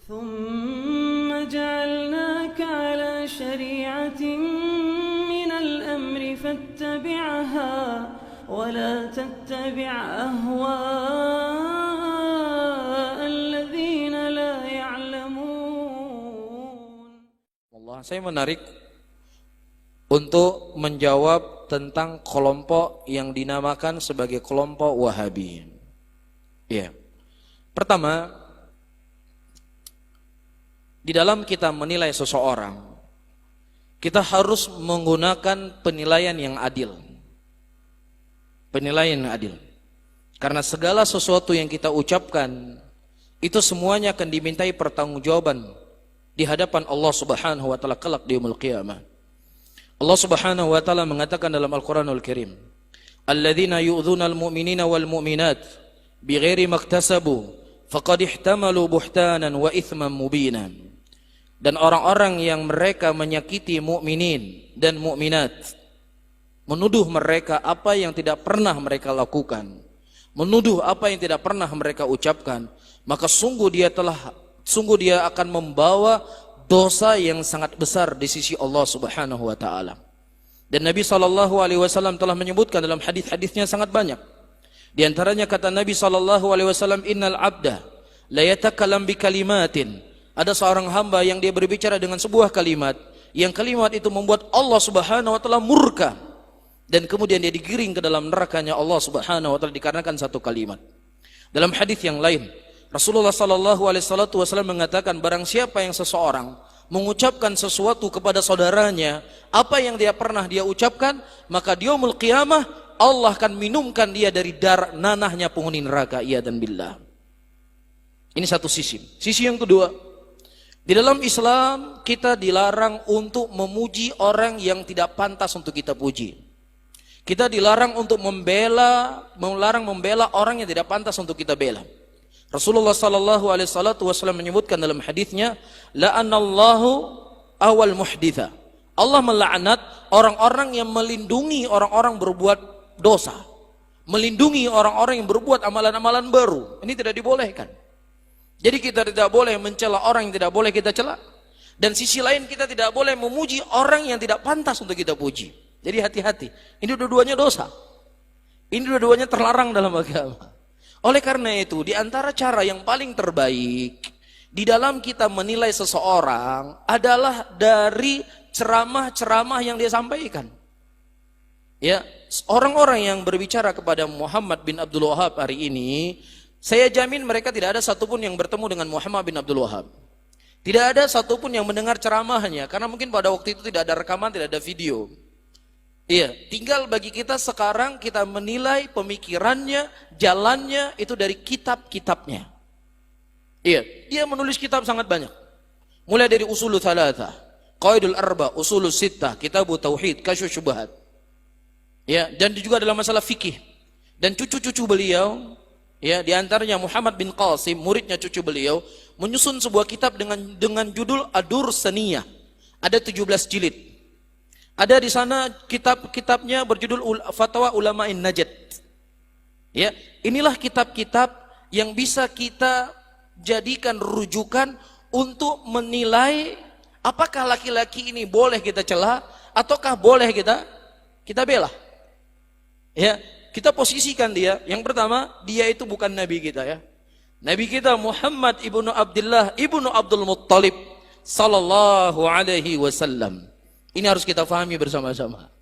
ثم جعلناك على شريعة من الأمر فاتبعها ولا تتبع أهواء الذين لا يعلمون. Allah, saya menarik untuk menjawab tentang kelompok yang dinamakan sebagai kelompok Wahabi. Ya. Pertama, di dalam kita menilai seseorang, kita harus menggunakan penilaian yang adil. Penilaian yang adil. Karena segala sesuatu yang kita ucapkan, itu semuanya akan dimintai pertanggungjawaban di hadapan Allah Subhanahu wa taala kelak di yaumul qiyamah. Allah Subhanahu wa taala mengatakan dalam Al-Qur'anul Karim, "Alladzina yu'dzunal mu'minina wal mu'minat bighairi maktasabu faqad ihtamalu buhtanan wa itsman mubinan." Dan orang-orang yang mereka menyakiti mukminin dan mukminat, menuduh mereka apa yang tidak pernah mereka lakukan, menuduh apa yang tidak pernah mereka ucapkan, maka sungguh dia akan membawa dosa yang sangat besar di sisi Allah Subhanahu wa taala. Dan Nabi SAW telah menyebutkan dalam hadis-hadisnya sangat banyak. Di antaranya kata Nabi SAW, "Innal abda la yatakallam bi kalimatin." Ada seorang hamba yang dia berbicara dengan sebuah kalimat, yang kalimat itu membuat Allah Subhanahu wa taala murka, dan kemudian dia digiring ke dalam nerakanya Allah Subhanahu wa taala dikarenakan satu kalimat. Dalam hadis yang lain, Rasulullah SAW mengatakan, barang siapa yang seseorang mengucapkan sesuatu kepada saudaranya, apa yang dia pernah dia ucapkan, maka di yaumul qiyamah Allah akan minumkan dia dari darah nanahnya penghuni neraka. Iya dan billah. Ini satu sisi. Sisi yang kedua, di dalam Islam kita dilarang untuk memuji orang yang tidak pantas untuk kita puji. Kita dilarang untuk melarang membela orang yang tidak pantas untuk kita bela. Rasulullah SAW menyebutkan dalam hadisnya, la'anallahu awal muhditha. Allah melaknat orang-orang yang melindungi orang-orang berbuat dosa, melindungi orang-orang yang berbuat amalan-amalan baru. Ini tidak dibolehkan. Jadi kita tidak boleh mencela orang yang tidak boleh kita cela, dan sisi lain kita tidak boleh memuji orang yang tidak pantas untuk kita puji. Jadi hati-hati. Ini dua-duanya dosa. Ini dua-duanya terlarang dalam agama. Oleh karena itu, di antara cara yang paling terbaik di dalam kita menilai seseorang adalah dari ceramah-ceramah yang dia sampaikan. Ya, orang-orang yang berbicara kepada Muhammad bin Abdul Wahhab hari ini, saya jamin mereka tidak ada satupun yang bertemu dengan Muhammad bin Abdul Wahhab. Tidak ada satupun yang mendengar ceramahnya, karena mungkin pada waktu itu tidak ada rekaman, tidak ada video. Iya, tinggal bagi kita sekarang kita menilai pemikirannya, jalannya itu dari kitab-kitabnya. Iya, dia menulis kitab sangat banyak. Mulai dari Usulul Thalatha, Qaidul Arba, Usulul Sittah, Kitabut Tauhid, Kasyfus Syubhat. Ya, dan juga dalam masalah fikih. Dan cucu-cucu beliau, ya, di antaranya Muhammad bin Qasim, muridnya cucu beliau, menyusun sebuah kitab dengan judul Ad-Durr Saniyah. Ada 17 jilid. Ada di sana kitab-kitabnya berjudul Fatwa Ulama'in Najd. Ya, inilah kitab-kitab yang bisa kita jadikan rujukan untuk menilai apakah laki-laki ini boleh kita cela ataukah boleh kita bela. Ya, kita posisikan dia. Yang pertama, dia itu bukan nabi kita ya. Nabi kita Muhammad ibnu Abdullah ibnu Abdul Muttalib sallallahu alaihi wasallam. Ini harus kita fahami bersama-sama.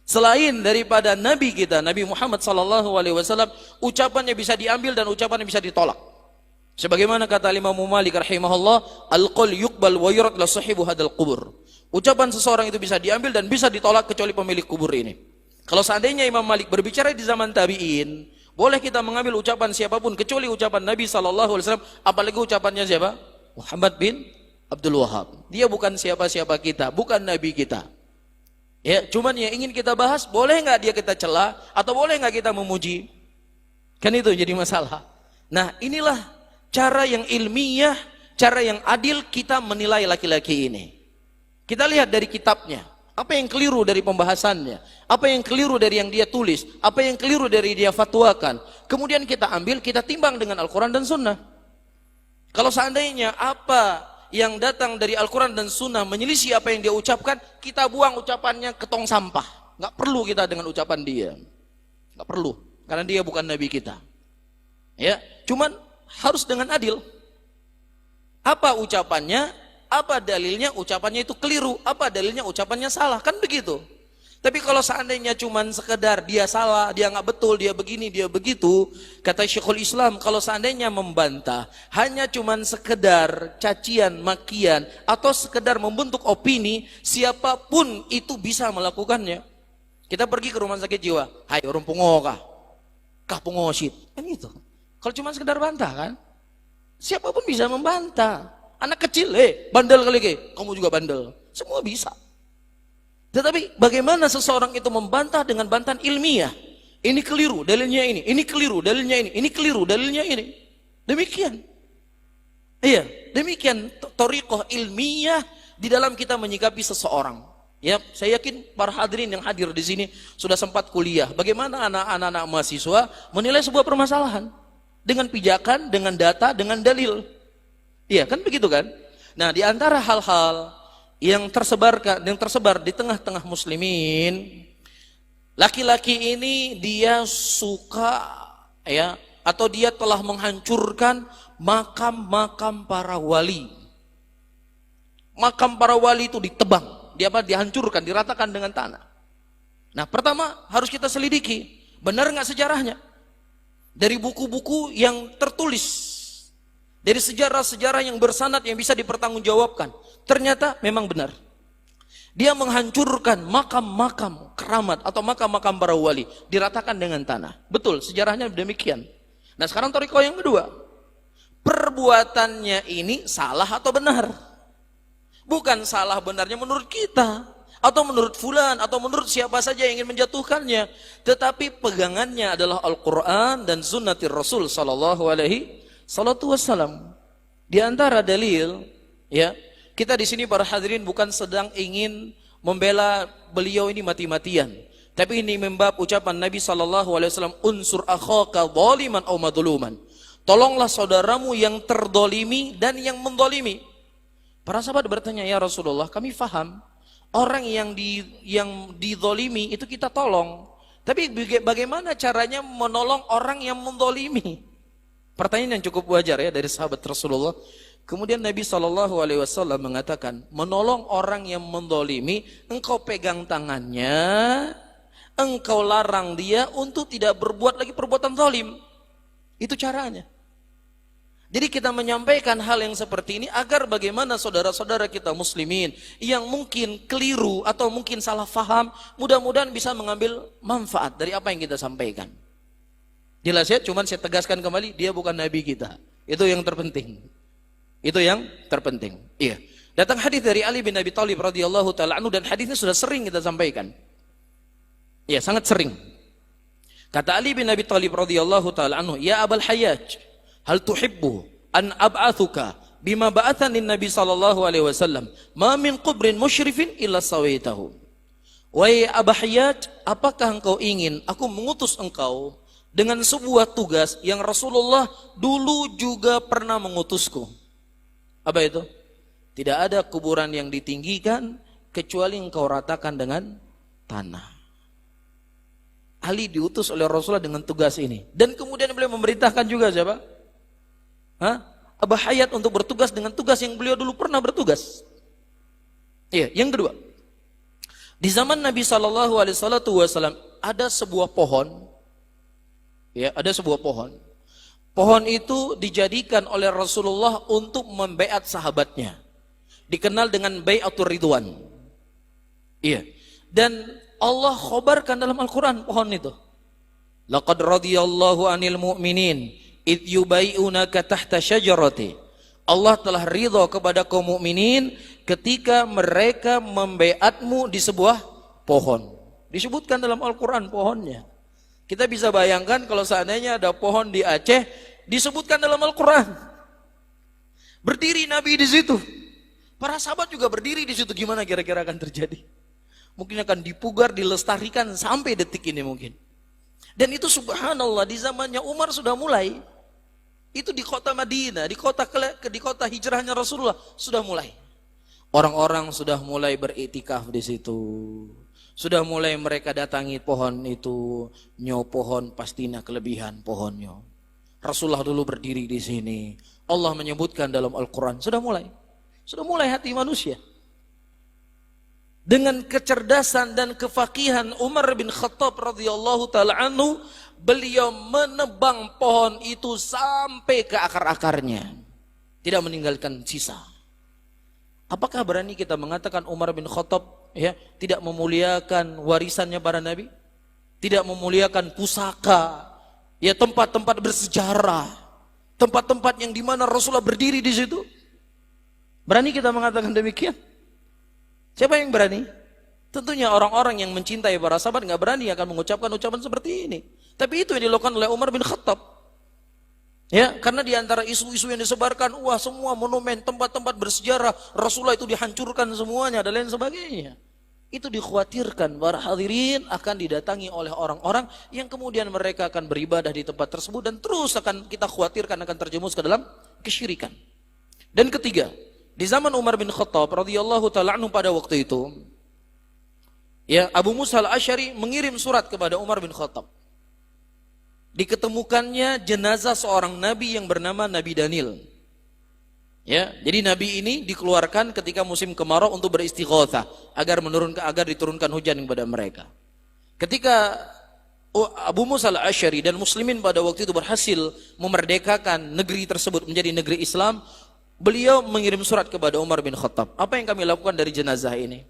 Selain daripada Nabi kita, Nabi Muhammad sallallahu alaihi wasallam, ucapannya bisa diambil dan ucapannya bisa ditolak. Sebagaimana kata Imam Malik rahimahullah, al-qaul yuqbal wa yurad la sahibu hadal qubur. Ucapan seseorang itu bisa diambil dan bisa ditolak kecuali pemilik kubur ini. Kalau seandainya Imam Malik berbicara di zaman tabi'in, boleh kita mengambil ucapan siapapun kecuali ucapan Nabi sallallahu alaihi wasallam, apalagi ucapannya siapa? Muhammad bin Abdul Wahhab. Dia bukan siapa-siapa kita, bukan nabi kita. Ya, cuman yang ingin kita bahas, boleh nggak dia kita cela atau boleh nggak kita memuji? Kan itu jadi masalah. Nah, inilah cara yang ilmiah, cara yang adil kita menilai laki-laki ini. Kita lihat dari kitabnya, apa yang keliru dari pembahasannya, apa yang keliru dari yang dia tulis, apa yang keliru dari dia fatwakan. Kemudian kita ambil, kita timbang dengan Al-Quran dan Sunnah. Kalau seandainya apa yang datang dari Al-Quran dan Sunnah menyelisih apa yang dia ucapkan, kita buang ucapannya ke tong sampah. Nggak perlu kita dengan ucapan dia. Nggak perlu, karena dia bukan Nabi kita. Ya, cuman harus dengan adil. Apa ucapannya, apa dalilnya ucapannya itu keliru, apa dalilnya ucapannya salah, kan begitu. Tapi kalau seandainya cuman sekedar dia salah, dia nggak betul, dia begini, dia begitu, kata Syekhul Islam, kalau seandainya membantah hanya cuman sekedar cacian, makian, atau sekedar membentuk opini, siapapun itu bisa melakukannya. Kita pergi ke rumah sakit jiwa, hai orang pungokah, kah pungosit, kan itu. Kalau cuma sekedar bantah kan, siapapun bisa membantah. Anak kecil, bandel kali ke, kamu juga bandel, semua bisa. Tetapi bagaimana seseorang itu membantah dengan bantahan ilmiah? Ini keliru, dalilnya ini keliru, dalilnya ini keliru, dalilnya ini. Demikian. Iya, demikian thariqah ilmiah di dalam kita menyikapi seseorang. Ya, saya yakin para hadirin yang hadir di sini sudah sempat kuliah. Bagaimana anak-anak mahasiswa menilai sebuah permasalahan dengan pijakan, dengan data, dengan dalil. Iya, kan begitu kan? Nah, di antara hal-hal yang tersebar di tengah-tengah muslimin, laki-laki ini dia suka ya, atau dia telah menghancurkan makam-makam para wali. Makam para wali itu ditebang, dihancurkan, diratakan dengan tanah. Nah, pertama harus kita selidiki, benar nggak sejarahnya? Dari buku-buku yang tertulis, dari sejarah-sejarah yang bersanad yang bisa dipertanggungjawabkan, ternyata memang benar. Dia menghancurkan makam-makam keramat atau makam-makam para wali, diratakan dengan tanah. Betul, sejarahnya demikian. Nah, sekarang thariqah yang kedua. Perbuatannya ini salah atau benar? Bukan salah benarnya menurut kita, atau menurut fulan, atau menurut siapa saja yang ingin menjatuhkannya, tetapi pegangannya adalah Al-Quran dan sunnatir Rasul sallallahu alaihi wasallam. Di antara dalil, ya, kita di sini para hadirin bukan sedang ingin membela beliau ini mati-matian, tapi ini membab ucapan Nabi sallallahu alaihi wasallam, unsur akhaka zaliman aw madluman. Tolonglah saudaramu yang terdolimi dan yang mendolimi. Para sahabat bertanya, ya Rasulullah, kami faham orang yang didolimi itu kita tolong, tapi bagaimana caranya menolong orang yang mendolimi? Pertanyaan yang cukup wajar ya dari sahabat Rasulullah. Kemudian Nabi SAW mengatakan, menolong orang yang mendolimi, engkau pegang tangannya, engkau larang dia untuk tidak berbuat lagi perbuatan zalim. Itu caranya. Jadi kita menyampaikan hal yang seperti ini agar bagaimana saudara-saudara kita muslimin yang mungkin keliru atau mungkin salah faham, mudah-mudahan bisa mengambil manfaat dari apa yang kita sampaikan. Jelas ya, cuman saya tegaskan kembali, dia bukan Nabi kita. Itu yang terpenting. Itu yang terpenting. Iya. Datang hadis dari Ali bin Abi Thalib radhiyallahu taala anhu, dan hadisnya sudah sering kita sampaikan. Iya, sangat sering. Kata Ali bin Abi Thalib radhiyallahu taala anhu, "Ya Abul Hayyaj, hal tuhibbu an ab'athuka bima ba'athani Nabi sallallahu alaihi wasallam, ma min qubrin musyrifin illa sawaitahu." Wahai Abu Hayyaj, apakah engkau ingin aku mengutus engkau dengan sebuah tugas yang Rasulullah dulu juga pernah mengutusku? Apa itu? Tidak ada kuburan yang ditinggikan kecuali engkau ratakan dengan tanah. Ali diutus oleh Rasulullah dengan tugas ini, dan kemudian beliau memerintahkan juga siapa? Abu Hayyaj untuk bertugas dengan tugas yang beliau dulu pernah bertugas. Iya, yang kedua, di zaman Nabi sallallahu alaihi wasallam ada sebuah pohon. Ya, ada sebuah pohon. Pohon itu dijadikan oleh Rasulullah untuk membaiat sahabatnya. Dikenal dengan bai'atur ridwan. Iya. Dan Allah khobarkan dalam Al-Quran pohon itu. Laqad radiyallahu anil mu'minin id yubai'unaka tahta syajarati. Allah telah ridha kepada kaum mukminin ketika mereka membaiatmu di sebuah pohon. Disebutkan dalam Al-Quran pohonnya. Kita bisa bayangkan kalau seandainya ada pohon di Aceh, disebutkan dalam Al-Quran. Berdiri Nabi di situ. Para sahabat juga berdiri di situ. Gimana kira-kira akan terjadi? Mungkin akan dipugar, dilestarikan sampai detik ini mungkin. Dan itu subhanallah di zamannya Umar sudah mulai. Itu di kota Madinah, di kota hijrahnya Rasulullah sudah mulai. Orang-orang sudah mulai beriktikaf di situ. Sudah mulai mereka datangi pohon itu, nyo pohon pastinya kelebihan pohonnya. Rasulullah dulu berdiri di sini. Allah menyebutkan dalam Al-Quran, sudah mulai hati manusia. Dengan kecerdasan dan kefakihan Umar bin Khattab radhiyallahu taala anhu, beliau menebang pohon itu sampai ke akar-akarnya, tidak meninggalkan sisa. Apakah berani kita mengatakan Umar bin Khattab tidak memuliakan warisannya para nabi, tidak memuliakan pusaka, tempat-tempat bersejarah, tempat-tempat yang dimana Rasulullah berdiri di situ? Berani kita mengatakan demikian? Siapa yang berani? Tentunya orang-orang yang mencintai para sahabat nggak berani akan mengucapkan ucapan seperti ini. Tapi itu yang dilakukan oleh Umar bin Khattab. Karena di antara isu-isu yang disebarkan, wah semua monumen, tempat-tempat bersejarah Rasulullah itu dihancurkan semuanya dan lain sebagainya. Itu dikhawatirkan para hadirin akan didatangi oleh orang-orang yang kemudian mereka akan beribadah di tempat tersebut dan terus akan kita khawatirkan akan terjerumus ke dalam kesyirikan. Dan ketiga, di zaman Umar bin Khattab radhiyallahu taala anhu pada waktu itu, Abu Musa al-Asy'ari mengirim surat kepada Umar bin Khattab. Diketemukannya jenazah seorang nabi yang bernama Nabi Daniel. Jadi nabi ini dikeluarkan ketika musim kemarau untuk beristighatsah agar diturunkan hujan kepada mereka. Ketika Abu Musa al-Asy'ari dan muslimin pada waktu itu berhasil memerdekakan negeri tersebut menjadi negeri Islam, beliau mengirim surat kepada Umar bin Khattab. Apa yang kami lakukan dari jenazah ini?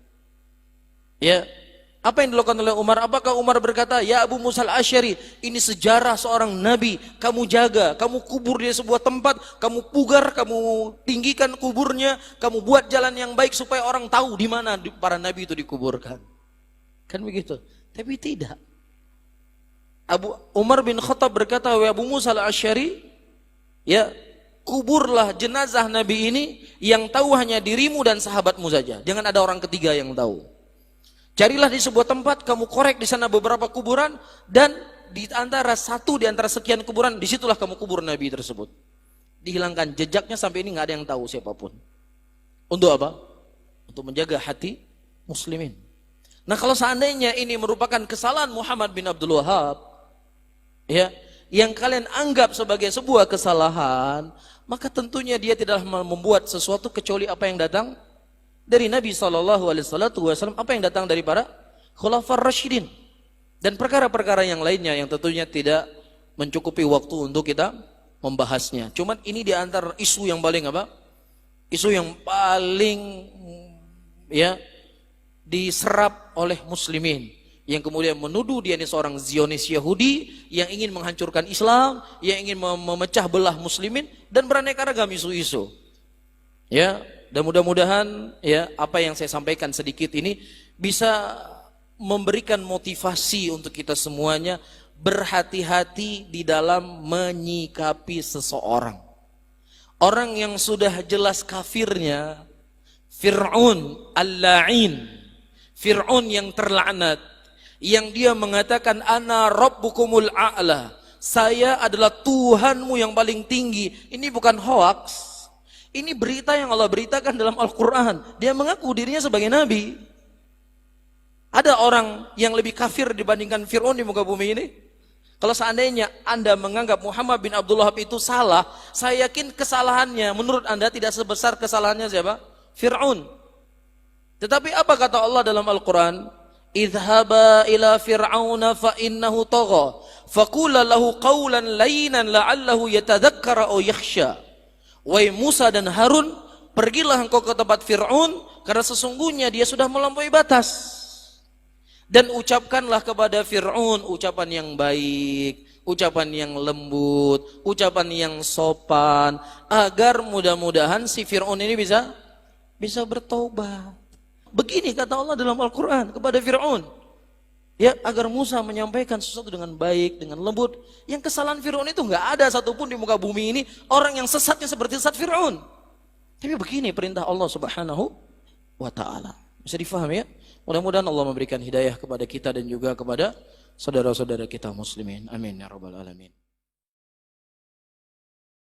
Apa yang dilakukan oleh Umar? Apakah Umar berkata, ya Abu Musa al-Asy'ari, ini sejarah seorang nabi, kamu jaga, kamu kubur di sebuah tempat, kamu pugar, kamu tinggikan kuburnya, kamu buat jalan yang baik supaya orang tahu di mana para nabi itu dikuburkan. Kan begitu? Tapi tidak. Umar bin Khattab berkata, ya Abu Musa al-Asy'ari, kuburlah jenazah nabi ini, yang tahu hanya dirimu dan sahabatmu saja. Jangan ada orang ketiga yang tahu. Carilah di sebuah tempat, kamu korek di sana beberapa kuburan, dan di antara sekian kuburan, disitulah kamu kubur nabi tersebut. Dihilangkan jejaknya sampai ini nggak ada yang tahu siapapun. Untuk apa? Untuk menjaga hati muslimin. Nah, kalau seandainya ini merupakan kesalahan Muhammad bin Abdul Wahab, yang kalian anggap sebagai sebuah kesalahan, maka tentunya dia tidaklah membuat sesuatu kecuali apa yang datang dari Nabi SAW, apa yang datang dari para Khulafaur Rasyidin, dan perkara-perkara yang lainnya yang tentunya tidak mencukupi waktu untuk kita membahasnya. Cuman ini di antara isu yang paling isu yang paling diserap oleh muslimin, yang kemudian menuduh dia ini seorang Zionis Yahudi yang ingin menghancurkan Islam, yang ingin memecah belah muslimin dan beraneka ragam isu-isu. Dan mudah-mudahan apa yang saya sampaikan sedikit ini bisa memberikan motivasi untuk kita semuanya berhati-hati di dalam menyikapi seseorang. Orang yang sudah jelas kafirnya, Fir'aun al-la'in, Fir'aun yang terlaknat, yang dia mengatakan ana rabbukumul a'la, saya adalah Tuhanmu yang paling tinggi. Ini bukan hoax. Ini berita yang Allah beritakan dalam Al-Quran. Dia mengaku dirinya sebagai nabi. Ada orang yang lebih kafir dibandingkan Fir'aun di muka bumi ini? Kalau seandainya Anda menganggap Muhammad bin Abdul Wahab itu salah, saya yakin kesalahannya menurut Anda tidak sebesar kesalahannya siapa? Fir'aun. Tetapi apa kata Allah dalam Al-Quran? Idhaba ila fir'auna fa innahu tagha faqula lahu qawlan layyinan la'allahu yatadhakkara aw yakhsha. Wahai Musa dan Harun, pergilah engkau ke tempat Fir'aun, karena sesungguhnya dia sudah melampaui batas. Dan ucapkanlah kepada Fir'aun ucapan yang baik, ucapan yang lembut, ucapan yang sopan, agar mudah-mudahan si Fir'aun ini bisa bertobat. Begini kata Allah dalam Al-Quran kepada Fir'aun. Agar Musa menyampaikan sesuatu dengan baik, dengan lembut. Yang kesalahan Fir'aun itu nggak ada satupun di muka bumi ini orang yang sesatnya seperti sesat Fir'aun. Tapi begini perintah Allah Subhanahu wa Ta'ala. Bisa difahami ya? Mudah-mudahan Allah memberikan hidayah kepada kita dan juga kepada saudara-saudara kita muslimin. Amin ya rabbal alamin.